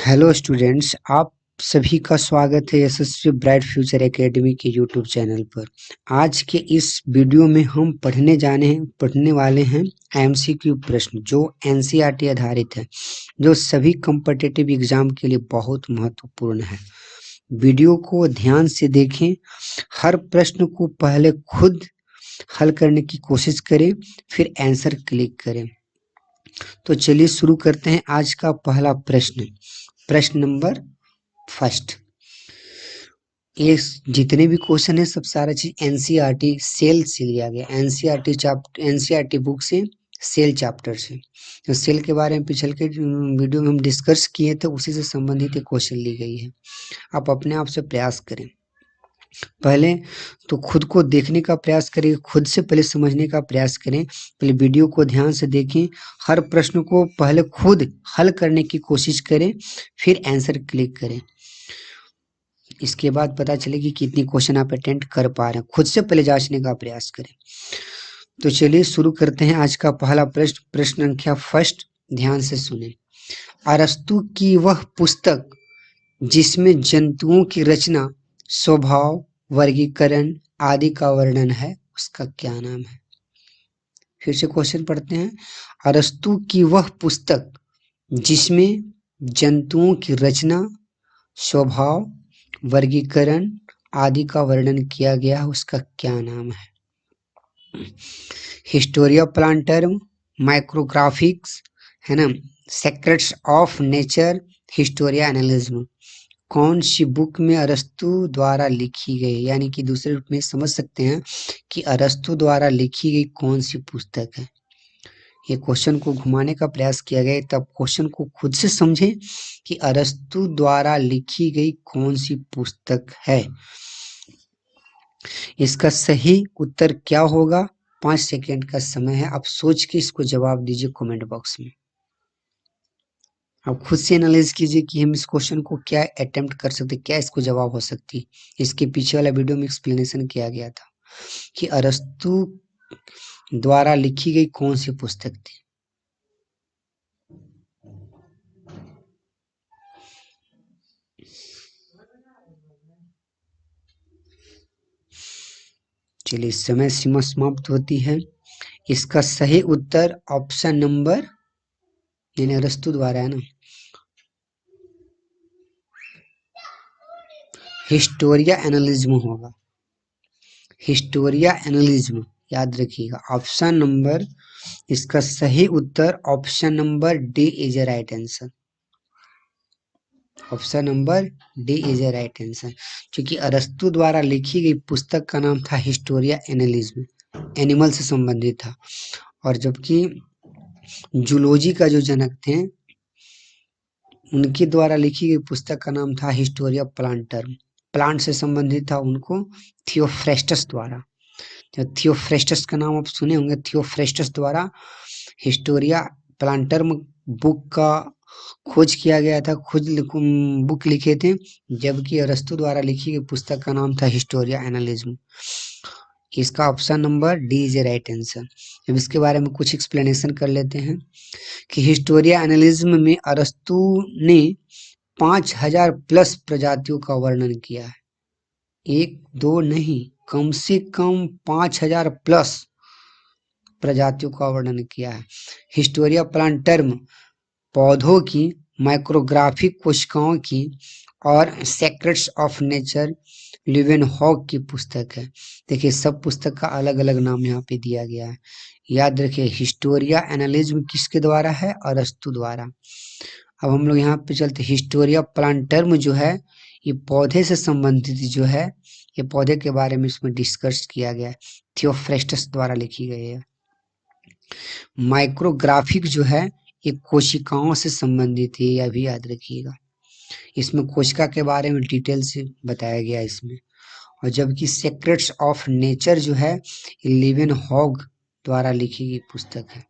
Hello students, आप सभी का स्वागत है यशस्वी ब्राइट फ्यूचर एकेडमी के यूट्यूब चैनल पर। आज के इस वीडियो में हम पढ़ने वाले हैं एमसीक्यू प्रश्न जो एनसीईआरटी आधारित है, जो सभी कॉम्पिटिटिव एग्जाम के लिए बहुत महत्वपूर्ण है। वीडियो को ध्यान से देखें, हर प्रश्न को पहले खुद हल करने की कोशिश करें, फिर आंसर क्लिक करें। तो चलिए शुरू करते हैं आज का पहला प्रश्न। प्रश्न नंबर फर्स्ट। ये जितने भी क्वेश्चन है सब सारा चीज एनसीईआरटी सेल से लिया गया। एनसीईआरटी बुक से सेल चैप्टर से। तो सेल के बारे में पिछले के वीडियो में हम डिस्कस किए थे, उसी से संबंधित एक क्वेश्चन ली गई है। आप अपने आप से प्रयास करें। पहले तो खुद को देखने का प्रयास करें, खुद से पहले समझने का प्रयास करें। पहले वीडियो को ध्यान से देखें, हर प्रश्न को पहले खुद हल करने की कोशिश करें, फिर आंसर क्लिक करें। इसके बाद पता चले कि कितनी क्वेश्चन आप अटेम्प्ट कर पा रहे हैं। खुद से पहले जांचने का प्रयास करें। तो चलिए शुरू करते हैं आज का पहला प्रश्न संख्या फर्स्ट। ध्यान से सुने। अरस्तु की वह पुस्तक जिसमें जंतुओं की रचना, स्वभाव, वर्गीकरण आदि का वर्णन है, उसका क्या नाम है? फिर से क्वेश्चन पढ़ते हैं। अरस्तु की वह पुस्तक जिसमें जंतुओं की रचना, स्वभाव, वर्गीकरण आदि का वर्णन किया गया है, उसका क्या नाम है? हिस्टोरिया प्लांटर्म, माइक्रोग्राफिक्स, है ना, सेक्रेट्स ऑफ नेचर, हिस्टोरिया एनालिज्म। कौन सी बुक में अरस्तु द्वारा लिखी गई, यानी कि दूसरे रूप में समझ सकते हैं कि अरस्तु द्वारा लिखी गई कौन सी पुस्तक है। ये क्वेश्चन को घुमाने का प्रयास किया गया, तब क्वेश्चन को खुद से समझें कि अरस्तु द्वारा लिखी गई कौन सी पुस्तक है। इसका सही उत्तर क्या होगा? 5 सेकेंड का समय है, आप सोच के इसको जवाब दीजिए कमेंट बॉक्स में। आप खुद से एनालाइज कीजिए कि हम इस क्वेश्चन को क्या अटेम्प्ट कर सकते, क्या इसको जवाब हो सकती। इसके पीछे वाला वीडियो में एक्सप्लेनेशन किया गया था कि अरस्तु द्वारा लिखी गई कौन सी पुस्तक थी। चलिए, समय सीमा समाप्त होती है। इसका सही उत्तर ऑप्शन नंबर, यानी अरस्तु द्वारा, है ना, हिस्टोरिया एनालिज्म होगा। हिस्टोरिया एनालिज्म याद रखिएगा। ऑप्शन नंबर, इसका सही उत्तर option number D is a right answer. Option number D is a right answer, क्योंकि अरस्तु द्वारा लिखी गई पुस्तक का नाम था हिस्टोरिया एनालिज्म, एनिमल से संबंधित था। और जबकि जूलॉजी का जो जनक थे, उनके द्वारा लिखी गई पुस्तक का नाम था हिस्टोरिया प्लांटर्म, प्लांट से संबंधित था। उनको थियोफ्रेस्टस द्वारा, थियोफ्रेस्टस का नाम आप सुने होंगे, थियोफ्रेस्टस द्वारा हिस्टोरिया प्लांटर्म बुक का खोज किया गया था, बुक लिखे थे। जबकि अरस्तु द्वारा लिखी गई पुस्तक का नाम था हिस्टोरिया एनालिज्म। इसका option number D is a right answer. अब इसके बारे में कुछ एक्सप्लेनेशन कर लेते हैं कि हिस्टोरिया एनालिज्म में अरस्तु ने 5000 प्लस प्रजातियों का वर्णन किया है। एक दो नहीं, कम से कम 5000 प्लस प्रजातियों का वर्णन किया है। हिस्टोरिया प्लांटर्म पौधों की, माइक्रोग्राफिक कोशिकाओं की और सेक्रेट्स ऑफ नेचर लिवेनहॉग की पुस्तक है। देखिए, सब पुस्तक का अलग अलग नाम यहाँ पे दिया गया है। याद रखिए, हिस्टोरिया एनालिज्म किसके द्वारा है? अरस्तु द्वारा। अब हम लोग यहाँ पे चलते। हिस्टोरिया प्लांटर्म जो है, ये पौधे से संबंधित जो है, ये पौधे के बारे में इसमें डिस्कस किया गया है, थियोफ्रेस्टस द्वारा लिखी गई है। माइक्रोग्राफिक जो है, ये कोशिकाओं से संबंधित है, यह भी याद रखिएगा। इसमें कोशिका के बारे में डिटेल से बताया गया है इसमें। और जबकि सेक्रेट्स ऑफ नेचर जो है, लिवेनहॉग द्वारा लिखी गई पुस्तक है।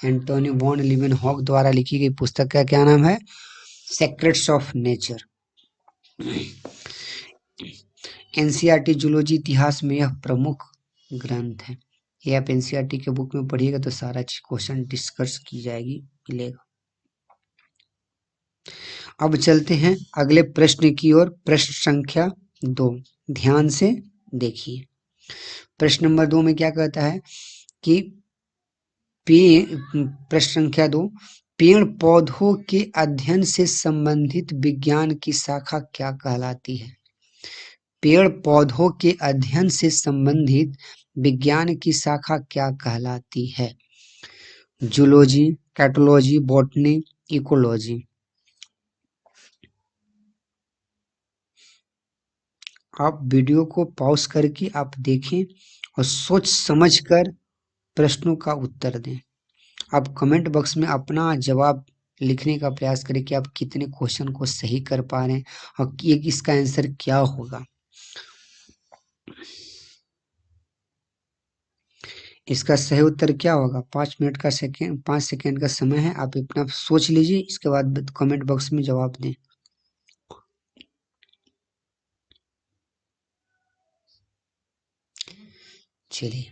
एंटोनी वॉन लिवेनहॉग द्वारा लिखी गई पुस्तक का क्या नाम है? Secrets of nature. NCERT zoology इतिहास में यह प्रमुख ग्रंथ है। ये आप एनसीईआरटी के बुक में पढ़िएगा तो सारा क्वेश्चन डिस्कस की जाएगी, मिलेगा। अब चलते हैं अगले प्रश्न की ओर। प्रश्न संख्या 2, ध्यान से देखिए। प्रश्न नंबर 2 में क्या कहता है कि प्रश्न संख्या 2, पेड़ पौधों के अध्ययन से संबंधित विज्ञान की शाखा क्या कहलाती है? पेड़ पौधों के अध्ययन से संबंधित विज्ञान की शाखा क्या कहलाती है? Zoology, cytology, botany, ecology. आप वीडियो को पॉज करके आप देखें और सोच समझकर प्रश्नों का उत्तर दें। आप कमेंट बॉक्स में अपना जवाब लिखने का प्रयास करें कि आप कितने क्वेश्चन को सही कर पा रहे हैं और ये इसका आंसर क्या होगा। इसका सही उत्तर क्या होगा? 5 सेकेंड का समय है। आप इतना सोच लीजिए, इसके बाद कमेंट बॉक्स में जवाब दें। चलिए,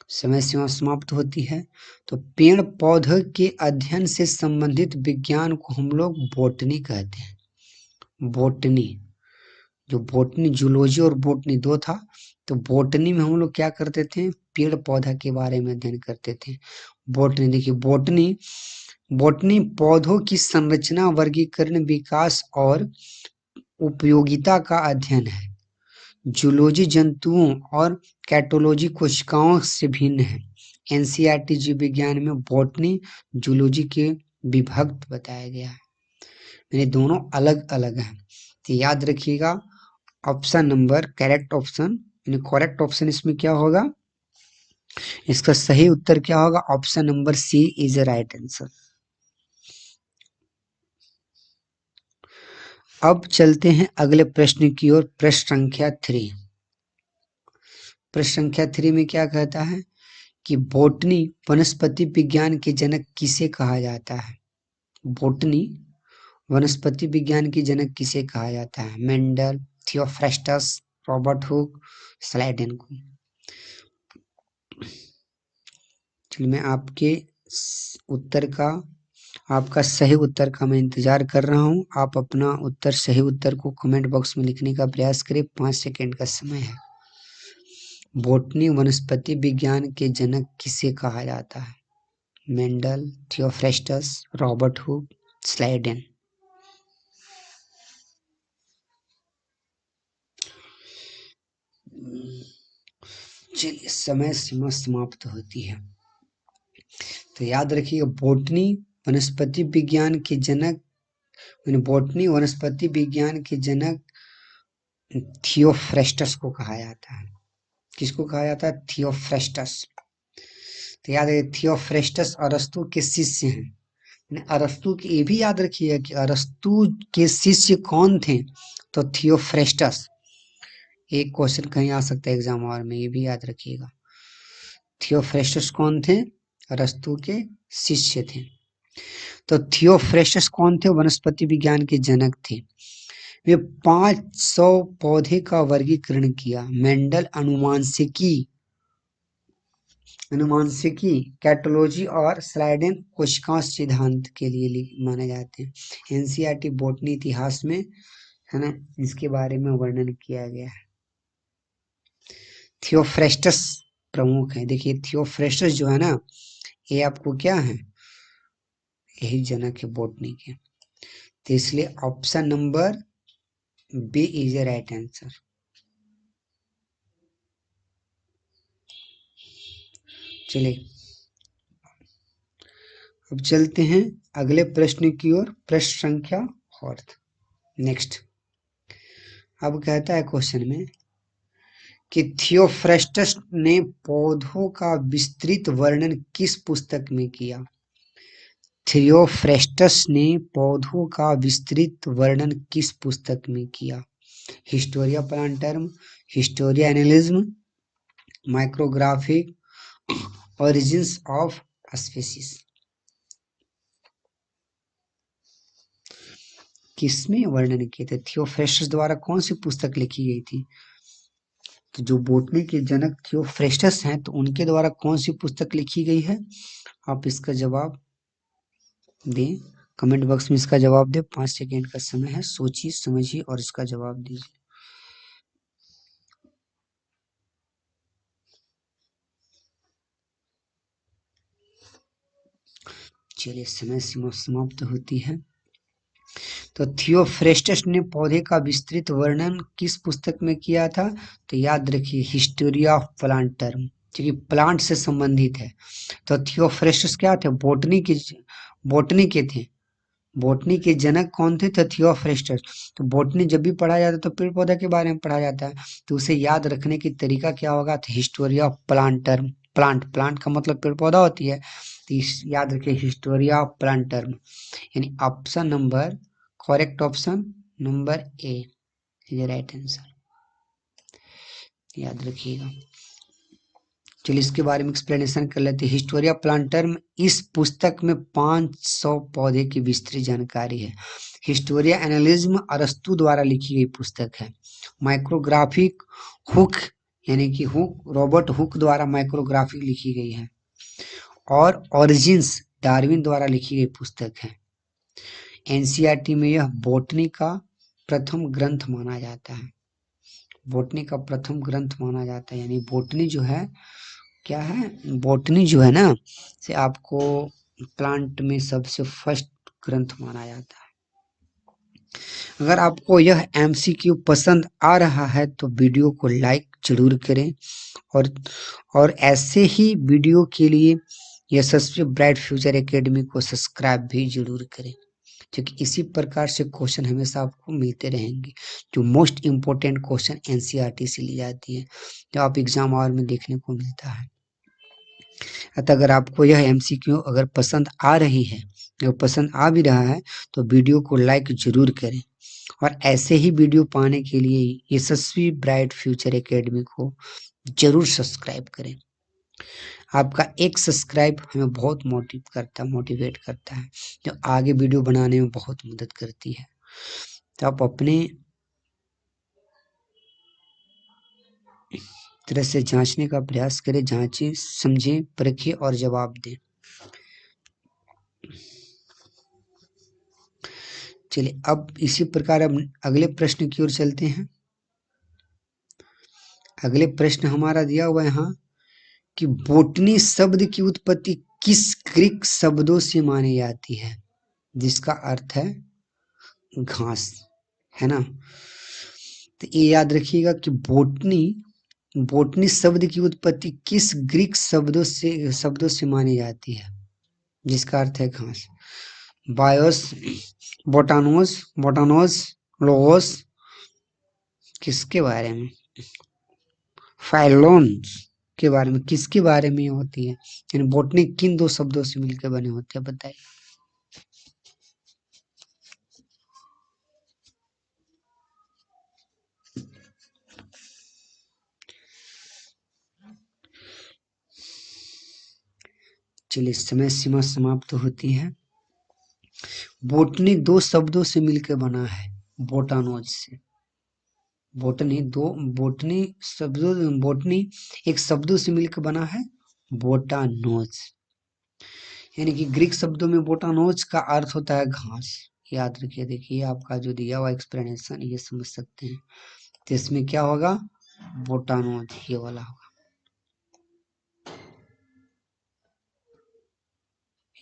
समय सीमा समाप्त होती है। तो पेड़ पौधे के अध्ययन से संबंधित विज्ञान को हम लोग बॉटनी कहते हैं। बॉटनी, जो बॉटनी, जूलॉजी और बॉटनी दो था। तो बॉटनी में हम लोग क्या करते थे? पेड़ पौधा के बारे में अध्ययन करते थे। बॉटनी, देखिए बॉटनी, बॉटनी पौधों की संरचना, वर्गीकरण, विकास और उपयोगिता का अध्ययन है। जूलॉजी जंतुओं और कैटोलॉजी कोशिकाओं से भिन्न है। एनसीईआरटी जीव विज्ञान में बॉटनी जूलॉजी के विभक्त बताया गया है। यानी दोनों अलग अलग हैं। तो याद रखिएगा, ऑप्शन नंबर करेक्ट ऑप्शन, यानी करेक्ट ऑप्शन इसमें क्या होगा? इसका सही उत्तर क्या होगा? Option number C is the right answer. अब चलते हैं अगले प्रश्न की ओर। प्रश्न संख्या 3। प्रश्न संख्या 3 में क्या कहता है कि बॉटनी वनस्पति विज्ञान के जनक किसे कहा जाता है? बॉटनी वनस्पति विज्ञान के जनक किसे कहा जाता है? Mendel, Theophrastus, Robert Hooke, Schleiden को। चलिए, मैं आपके उत्तर का, आपका सही उत्तर का मैं इंतजार कर रहा हूं। आप अपना उत्तर, सही उत्तर को कमेंट बॉक्स में लिखने का प्रयास करें। 5 सेकेंड का समय है। बॉटनी वनस्पति विज्ञान के जनक किसे कहा जाता है? Mendel, Theophrastus, Robert Hooke, Schleiden. चलिए, समय सीमा समाप्त होती है। तो याद रखिए, बॉटनी वनस्पति विज्ञान के जनक, बॉटनी वनस्पति विज्ञान के जनक थियोफ्रास्टस को कहा जाता है। किसको कहा जाता है? थियोफ्रास्टस। तो याद रखिए, थियोफ्रास्टस अरस्तु के शिष्य हैं। अरस्तु की ये भी याद रखिएगा कि अरस्तु के शिष्य कौन थे? तो थियोफ्रास्टस। एक क्वेश्चन कहीं आ सकता है एग्जाम और में, ये भी याद रखिएगा। थियोफ्रास्टस कौन थे? अरस्तु के शिष्य थे। तो थियोफ्रास्टस कौन थे? वनस्पति विज्ञान के जनक थे। वे 500 पौधे का वर्गीकरण किया। मेंडल अनुवांशिकी, कैटोलॉजी और स्लाइडेन कोशिकाओं सिद्धांत के लिए माने जाते हैं। एनसीईआरटी बॉटनी इतिहास में, है ना, इसके बारे में वर्णन किया गया है। थियोफ्रास्टस प्रमुख है। देखिए, थियोफ्रास्टस जो है ना, ये आपको क्या है? यही जनक है बॉटनी के। तो इसलिए option number B is the right answer. चलिए, अब चलते हैं अगले प्रश्न की ओर। प्रश्न संख्या 4। नेक्स्ट, अब कहता है क्वेश्चन में कि थियोफ्रास्टस ने पौधों का विस्तृत वर्णन किस पुस्तक में किया? थियोफ्रास्टस ने पौधों का विस्तृत वर्णन किस पुस्तक में किया? Historia Plantarum, Historia Animalium, Micrographia, Origins of Species. किसमें वर्णन किए थे? थियोफ्रास्टस द्वारा कौन सी पुस्तक लिखी गई थी? तो जो बॉटनी के जनक थियोफ्रास्टस हैं, तो उनके द्वारा कौन सी पुस्तक लिखी गई है? आप इसका जवाब दें। कमेंट बॉक्स में इसका जवाब दे। 5 सेकेंड का समय है, सोचिए समझिए और इसका जवाब दीजिए। चलिए समय सीमा समाप्त होती है। तो थियोफ्रेस्टस ने पौधे का विस्तृत वर्णन किस पुस्तक में किया था? तो याद रखिए हिस्टोरी ऑफ प्लांटर्म, क्योंकि प्लांट से संबंधित है। तो थियोफ्रेस्टस क्या थे? बोटनी के थे। बोटनी के जनक कौन थे? तो थियोफ्रेस्टस। तो बोटनी जब भी पढ़ा जाता है तो पेड़ पौधा के बारे में पढ़ा जाता है, तो उसे याद रखने की तरीका क्या होगा? तो हिस्टोरी ऑफ प्लांटर्म। प्लांट का मतलब पेड़ पौधा होती है, तो याद रखिए हिस्टोरी ऑफ प्लांटर्म। यानी option number, correct option number A is right answer, याद रखिएगा। चलिए इसके बारे में एक्सप्लेनेशन कर लेते हैं। हिस्टोरिया प्लांटर्म, इस पुस्तक में 500 पौधे की विस्तृत जानकारी है। हिस्टोरिया एनालिज्म अरस्तु द्वारा लिखी गई पुस्तक है। माइक्रोग्राफिक हुक, यानी कि हुक, रॉबर्ट हुक द्वारा माइक्रोग्राफिक लिखी गई है। और ओरिजिन्स डार्विन द्वारा लिखी गई पुस्तक है। एनसीईआरटी में यह बोटनी का प्रथम ग्रंथ माना जाता है। बोटनी का प्रथम ग्रंथ माना जाता है, यानी बोटनी जो है क्या है? बोटनी जो है ना, से आपको प्लांट में सबसे फर्स्ट ग्रंथ माना जाता है। अगर आपको यह एमसीक्यू पसंद आ रहा है तो वीडियो को लाइक जरूर करें, और ऐसे ही वीडियो के लिए यशस्वी ब्राइट फ्यूचर एकेडमी को सब्सक्राइब भी जरूर करें, क्योंकि इसी प्रकार से क्वेश्चन हमेशा आपको मिलते रहेंगे। जो मोस्ट इम्पोर्टेंट क्वेश्चन एनसीईआरटी से ली जाती है, जो आप एग्जाम आवर में देखने को मिलता है। अतः अगर आपको यह एमसीक्यू अगर पसंद आ रही है, अगर पसंद आ भी रहा है, तो वीडियो को लाइक जरूर करें, और ऐसे ही वीडियो पाने के लिए यशस्वी ब्राइट फ्यूचर एकेडमी को जरूर सब्सक्राइब करें। आपका एक सब्सक्राइब हमें बहुत मोटिवेट करता है, जो आगे वीडियो बनाने में बहुत मदद करती है। तो आप अपने तरह से जांचने का प्रयास करें, जांचें, समझें, परखें और जवाब दें। चलिए अब इसी प्रकार अब अगले प्रश्न की ओर चलते हैं। अगले प्रश्न हमारा दिया हुआ है यहाँ कि बोटनी शब्द की उत्पत्ति किस ग्रीक शब्दों से मानी जाती है? जिसका अर्थ है घास, है ना। तो ये याद रखिएगा कि बोटनी शब्द की उत्पत्ति किस ग्रीक शब्दों से मानी जाती है, जिसका अर्थ है घास? बायोस, बोटानोस, लोगोस, किसके बारे में? फाइलोन्स के बारे में। किसके बारे में होती है? यानी बोटनी किन दो शब्दों से मिलकर बने होते हैं, बताइए। चलिए समय सीमा समाप्त होती है। बोटनी दो शब्दों से मिलकर बना है, बोटानोज से। बोटनी एक शब्दों से मिलकर बना है, बोटानोज। यानी कि ग्रीक शब्दों में बोटानोज का अर्थ होता है घास। याद रखिए, देखिए आपका जो दिया हुआ एक्सप्लेनेशन ये समझ सकते हैं। तो इसमें क्या होगा? बोटानोज ये वाला होगा।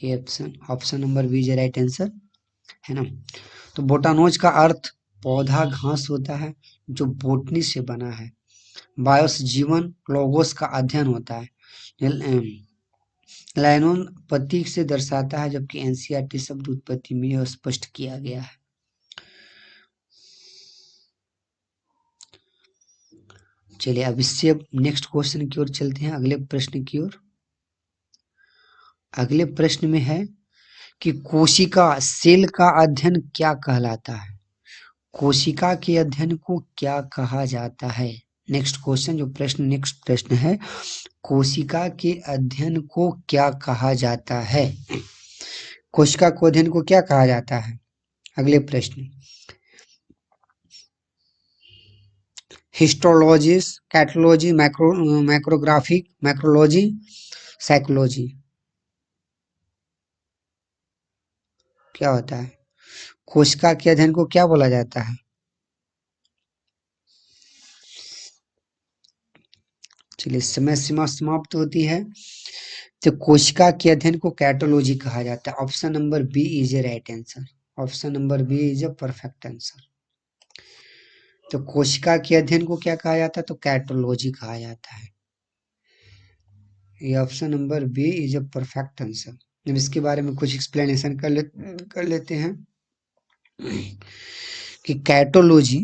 ये option number B is right answer, है ना। तो बोटानोज का अर्थ पौधा घास होता है जो बोटनी से बना है। बायोस जीवन, लोगोस का अध्ययन होता है। लाइनोन प्रतीक से दर्शाता है, जबकि एनसीईआरटी शब्द उत्पत्ति में यह स्पष्ट किया गया है। चलिए अब इससे नेक्स्ट क्वेश्चन की ओर चलते हैं, अगले प्रश्न की ओर। अगले प्रश्न में है कि कोशिका सेल का अध्ययन क्या कहलाता है? कोशिका के अध्ययन को क्या कहा जाता है? नेक्स्ट प्रश्न है, कोशिका के अध्ययन को क्या कहा जाता है? कोशिका को अध्ययन को क्या कहा जाता है? अगले प्रश्न, हिस्टोलॉजिस, कैटोलॉजी, माइक्रोग्राफिक, मैक्रोलॉजी, साइकोलॉजी। क्या होता है? कोशिका के अध्ययन को क्या बोला जाता है? चलिए, समय सीमा समाप्त होती है। तो कोशिका के अध्ययन को कैटोलॉजी कहा जाता है। Option number B is a right answer. Option number B is a perfect answer. तो कोशिका के अध्ययन को क्या कहा जाता है? तो कैटोलॉजी कहा जाता है। ये option number B is a perfect answer. अब इसके बारे में कुछ एक्सप्लेनेशन कर लेते हैं कि कैटोलॉजी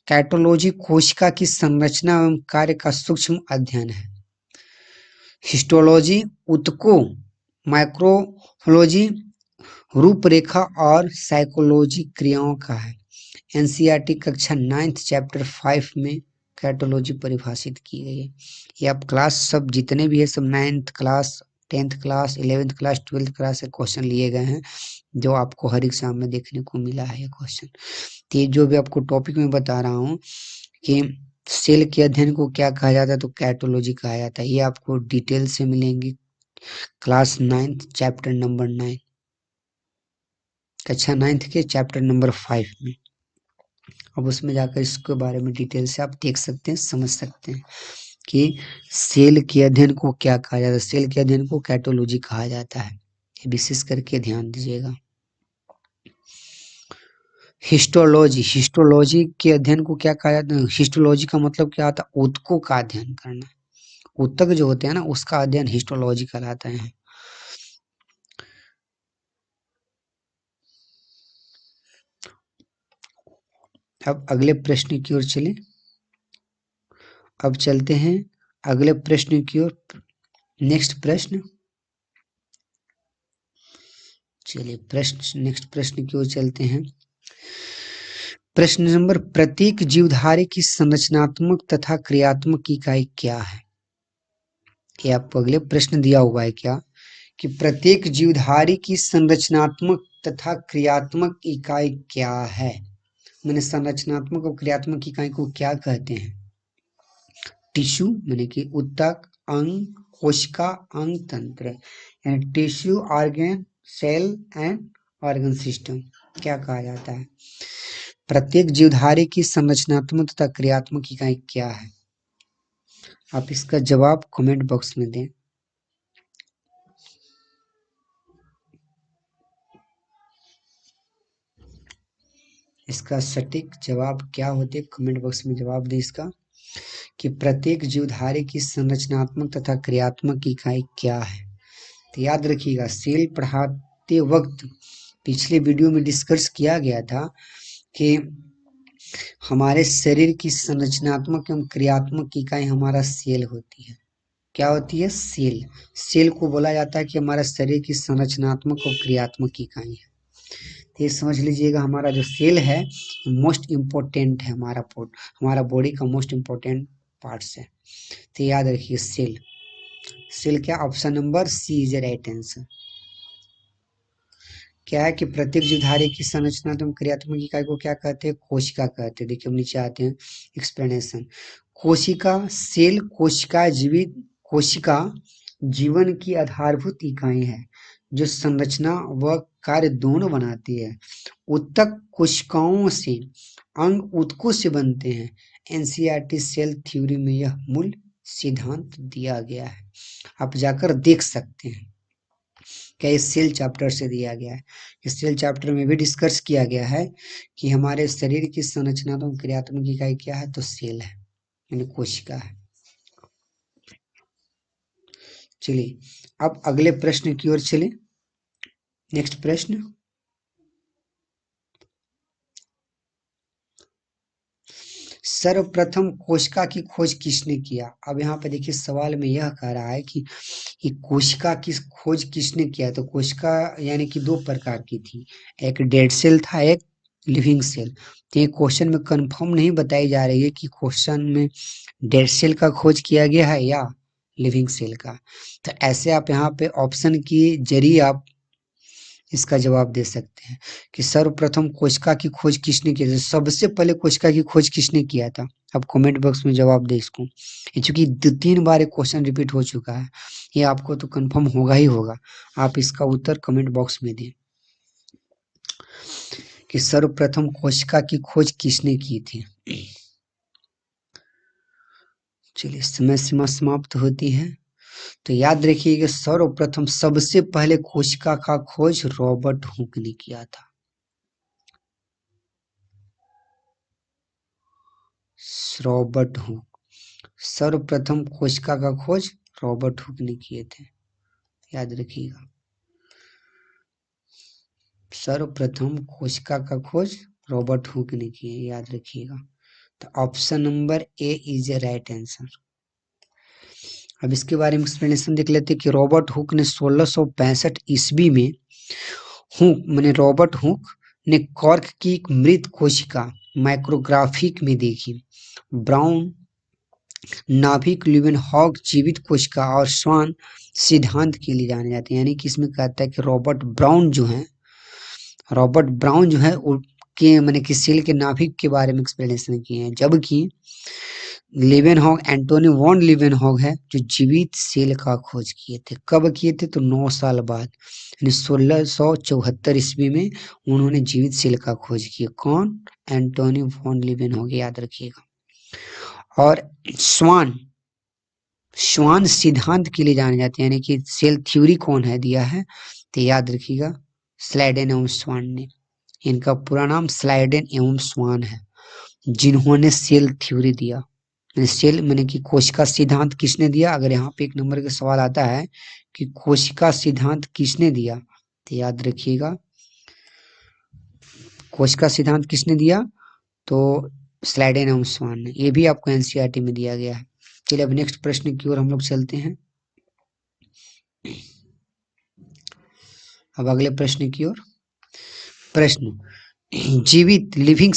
कैटोलॉजी कोशिका की संरचना एवं कार्य का सूक्ष्म अध्ययन है। हिस्टोलॉजी ऊतकों, माइक्रोलॉजी रूपरेखा और साइकोलॉजी क्रियाओं का है। एनसीईआरटी कक्षा 9th चैप्टर 5 में कैटोलॉजी परिभाषित की गई है। ये आप क्लास सब जितने भी है सब 9th class, 10th class, 11th class, 12th class से क्वेश्चन लिए गए हैं, जो आपको हर एग्जाम में देखने को मिला है ये क्वेश्चन। तो ये जो भी आपको टॉपिक में बता रहा हूँ कि सेल के अध्ययन को क्या कहा जाता है, तो कैटोलॉजी कहा जाता है। ये आपको डिटेल से मिलेंगी क्लास 9th चैप्टर नंबर 9, कक्षा 9th के चैप्टर नंबर 5 में। अब उसमें जाकर इसके बारे में डिटेल से आप देख सकते हैं, समझ सकते हैं कि सेल के अध्ययन को क्या कहा जाता है। सेल के अध्ययन को कैटोलॉजी कहा जाता है, ये विशेष करके ध्यान दीजिएगा। हिस्टोलॉजी के अध्ययन को क्या कहा जाता है? हिस्टोलॉजी का मतलब क्या आता है? ऊतकों का अध्ययन करना। ऊतक जो होते हैं ना, उसका अध्ययन हिस्टोलॉजी कहलाता है। अब अगले प्रश्न की ओर चलें। अब चलते हैं अगले प्रश्न की ओर। नेक्स्ट प्रश्न, चलिए नेक्स्ट प्रश्न की ओर चलते हैं। प्रश्न नंबर, प्रत्येक जीवधारी की संरचनात्मक तथा क्रियात्मक इकाई क्या है? ये आपको अगले प्रश्न दिया हुआ है क्या, कि प्रत्येक जीवधारी की संरचनात्मक तथा क्रियात्मक इकाई क्या है? मैंने संरचनात्मक और क्रियात्मक इकाई को क्या कहते हैं? टिश्यू मैंने कि ऊतक, अंग, कोशिका, अंग तंत्र, यानी tissue, organ, cell and organ system क्या कहा जाता है? प्रत्येक जीवधारी की संरचनात्मक तथा क्रियात्मक इकाई क्या है? आप इसका जवाब कमेंट बॉक्स में दें। इसका सटीक जवाब क्या होते, कमेंट बॉक्स में जवाब दें इसका, कि प्रत्येक जीवधारी की संरचनात्मक तथा क्रियात्मक इकाई क्या है? तो याद रखिएगा, सेल पढ़ाते वक्त पिछले वीडियो में डिस्कस किया गया था कि हमारे शरीर की संरचनात्मक एवं क्रियात्मक इकाई हमारा सेल होती है। क्या होती है? सेल। सेल को बोला जाता है कि हमारा शरीर की संरचनात्मक और क्रियात्मक इकाई है। तो ये समझ लीजिएगा, हमारा जो सेल है मोस्ट इम्पोर्टेंट है, हमारा बॉडी का मोस्ट इम्पोर्टेंट पार्ट्स है। तो याद रखिए सेल। सेल क्या? Option number C is right answer. क्या है कि प्रत्येक जीवधारी की संरचनात्मक क्रियात्मक इकाई को क्या कहते हैं? कोशिका कहते हैं। देखिए हम नीचे आते हैं, एक्सप्लेनेशन। कोशिका, सेल कोशिका जीवन की आधारभूत इकाई है जो संरचना व कार्य दोनों बनाती है। ऊतक कोशिकाओं से, अंग ऊतकों से बनते हैं। एनसीईआरटी सेल थ्योरी में यह मूल सिद्धांत दिया गया है। आप जाकर देख सकते हैं, क्या इस सेल चैप्टर से दिया गया है। इस सेल चैप्टर में भी डिस्कस किया गया है कि हमारे शरीर की संरचनात्मक क्रियात्मक इकाई क्या है, तो सेल है, यानी कोशिका है। चलिए अब अगले प्रश्न की ओर चले। नेक्स्ट प्रश्न, सर्वप्रथम कोशिका की खोज किसने किया? अब यहाँ पे देखिए सवाल में यह कह रहा है कि कोशिका की खोज किसने किया। तो कोशिका यानी कि दो प्रकार की थी, एक डेड सेल था, एक लिविंग सेल। तो ये क्वेश्चन में कंफर्म नहीं बताई जा रही है कि क्वेश्चन में डेड सेल का खोज किया गया है या लिविंग सेल का। तो ऐसे आप यहाँ पे ऑप्शन के जरिए आप इसका जवाब दे सकते हैं कि सर्वप्रथम कोशिका की खोज किसने की। सबसे पहले कोशिका की खोज किसने किया था? आप कमेंट बॉक्स में जवाब दें इसको। चूंकि 3 बार एक क्वेश्चन रिपीट हो चुका है, ये आपको तो कंफर्म होगा ही होगा। आप इसका उत्तर कमेंट बॉक्स में दें। कि सर्वप्रथम कोशिका की खोज किसने की थी। चलिए समय सीमा समाप्त होती है। तो याद रखिएगा सर्वप्रथम सबसे पहले कोशिका का खोज रॉबर्ट हुक ने किया था। रॉबर्ट हुक, सर्वप्रथम कोशिका का खोज रॉबर्ट हुक ने किए थे, याद रखिएगा। सर्वप्रथम कोशिका का खोज रॉबर्ट हुक ने किए, याद रखिएगा। तो option number A is a right answer. अब इसके बारे में एक्सप्लेनेशन देख लेते हैं कि रॉबर्ट हुक ने 1665 ईस्वी में रॉबर्ट हुक ने कॉर्क की एक मृत कोशिका माइक्रोग्राफिक में देखी। ब्राउन नाभिक ल्यूवेनहॉग जीवित कोशिका और स्वान सिद्धांत के लिए जाने जाते हैं। यानी कि इसमें कहता है कि रॉबर्ट ब्राउन जो है के कि सेल के नाभिक के बारे में एक्सप्लेनेशन किए हैं, जबकि लीवेनहॉग एंटोनी वॉन लीवेनहॉग है जो जीवित सेल का खोज किए थे। कब किए थे? तो 9 साल बाद, यानी 1674 ईस्वी में उन्होंने जीवित सेल का खोज किया। कौन? एंटोनी वॉन लीवेनहॉग, याद रखिएगा। और स्वान सिद्धांत के लिए जाने जाते हैं, यानी कि सेल थ्योरी कौन है दिया है? तो याद रखिएगा स्लाइडेन एवं स्वान ने। इनका पूरा नाम स्लाइडेन एवं स्वान है, जिन्होंने सेल थ्योरी दिया। सेल कि कोशिका सिद्धांत किसने दिया? अगर यहाँ पे 1 नंबर का सवाल आता है कि कोशिका सिद्धांत किसने दिया, तो याद रखिएगा कोशिका सिद्धांत किसने दिया? तो स्लाइडेन एवं स्वान ने। ये भी आपको एनसीईआरटी में दिया गया है। चलिए अब नेक्स्ट प्रश्न की ओर हम लोग चलते हैं। अब अगले प्रश्न की ओर। प्रश्न, जीवित लिव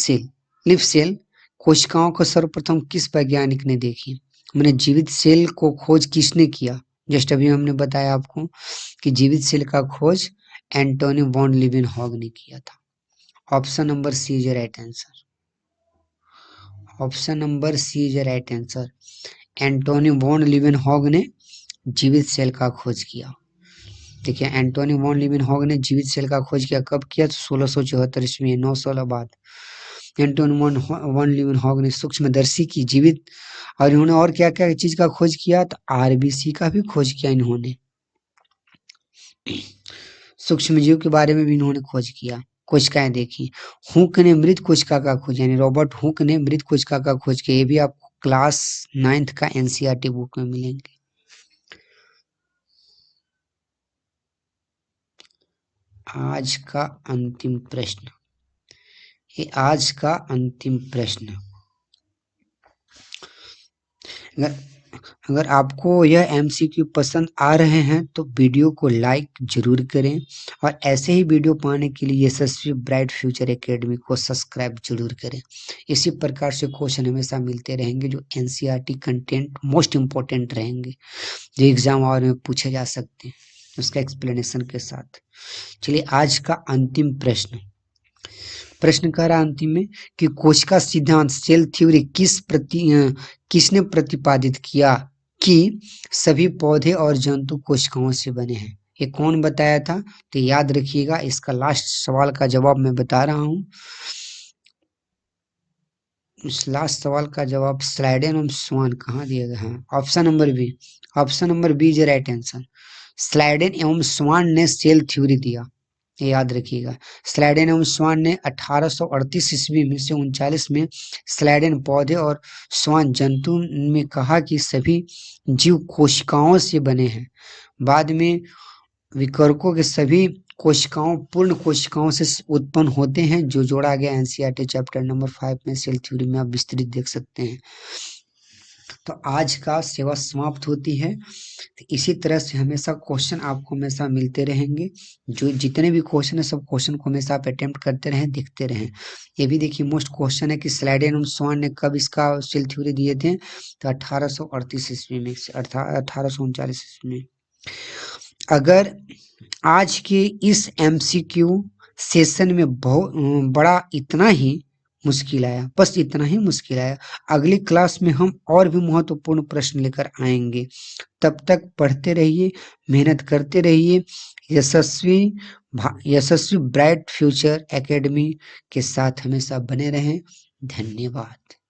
सेल कोशिकाओं को सर्वप्रथम किस वैज्ञानिक ने देखी? जीवित सेल को खोज किसने किया? जस्ट अभी हमने बताया आपको कि जीवित सेल का खोज एंटोनी वॉन लीवेनहॉग ने किया था। Option number C is right answer. Option number C is right answer. Antonie van Leeuwenhoek ने जीवित सेल का खोज किया। देखिए एंटोनी वॉन लीवेनहॉग ने जीवित सेल का खोज किया। कब किया? तो 1674 ईस्वी, 9 साल बाद। एंटोनी वॉन लीवेनहॉग ने सूक्ष्मदर्शी की जीवित, और इन्होंने और क्या क्या चीज का खोज किया? तो आरबीसी का भी खोज किया इन्होंने। सूक्ष्मजीव के बारे में भी इन्होंने खोज किया, कोशिकाएं देखी। हुक ने मृत कोशिका का खोज, यानी रॉबर्ट हुक ने मृत कोशिका का खोज किया। ये भी आपको क्लास 9th का एनसीईआरटी बुक में मिलेंगे। आज का अंतिम प्रश्न, ये आज का अंतिम प्रश्न। अगर आपको यह एमसीक्यू पसंद आ रहे हैं तो वीडियो को लाइक जरूर करें, और ऐसे ही वीडियो पाने के लिए यशस्वी ब्राइट फ्यूचर एकेडमी को सब्सक्राइब जरूर करें। इसी प्रकार से क्वेश्चन हमेशा मिलते रहेंगे जो एनसीईआरटी कंटेंट मोस्ट इम्पोर्टेंट रहेंगे, जो एग्जाम आवर में पूछे जा सकते हैं उसका एक्सप्लेनेशन के साथ। चलिए आज का अंतिम प्रश्न। प्रश्न कह रहा अंतिम में कि कोशिका सिद्धांत सेल थ्योरी किसने प्रतिपादित किया कि सभी पौधे और जंतु कोशिकाओं से बने हैं? ये कौन बताया था? तो याद रखिएगा इसका लास्ट सवाल का जवाब मैं बता रहा हूं। इस लास्ट सवाल का जवाब स्लाइडेन एवं स्वान कहाँ दिया गया है? Option number B. Option number B is right answer. Schleiden एवं स्वान ने सेल थ्योरी दिया, ये याद रखिएगा। स्लाइडेन एवं स्वान ने 1838 ईस्वी में से 39 में स्लाइडेन पौधे और स्वान जंतु में कहा कि सभी जीव कोशिकाओं से बने हैं। बाद में विकर्कों के सभी कोशिकाओं पूर्ण कोशिकाओं से उत्पन्न होते हैं, जो जोड़ा गया एनसीईआरटी चैप्टर नंबर 5 में सेल थ्योरी में आप विस्तृत देख सकते हैं। तो आज का सेवा समाप्त होती है। तो इसी तरह से हमेशा क्वेश्चन आपको हमेशा मिलते रहेंगे। जो जितने भी क्वेश्चन है सब क्वेश्चन को हमेशा आप अटेम्प्ट करते रहें, देखते रहें। ये भी देखिए मोस्ट क्वेश्चन है कि स्लाइडेन एवं स्वान ने कब इसका सेल थ्योरी दिए थे? तो 1838 ईस्वी में, 1839 ईस्वी में। अगर आज के इस एमसीक्यू सेशन में बहुत बड़ा इतना ही मुश्किल आया, बस इतना ही मुश्किल आया, अगली क्लास में हम और भी महत्वपूर्ण प्रश्न लेकर आएंगे। तब तक पढ़ते रहिए, मेहनत करते रहिए। यशस्वी यशस्वी ब्राइट फ्यूचर एकेडमी के साथ हमेशा बने रहें। धन्यवाद।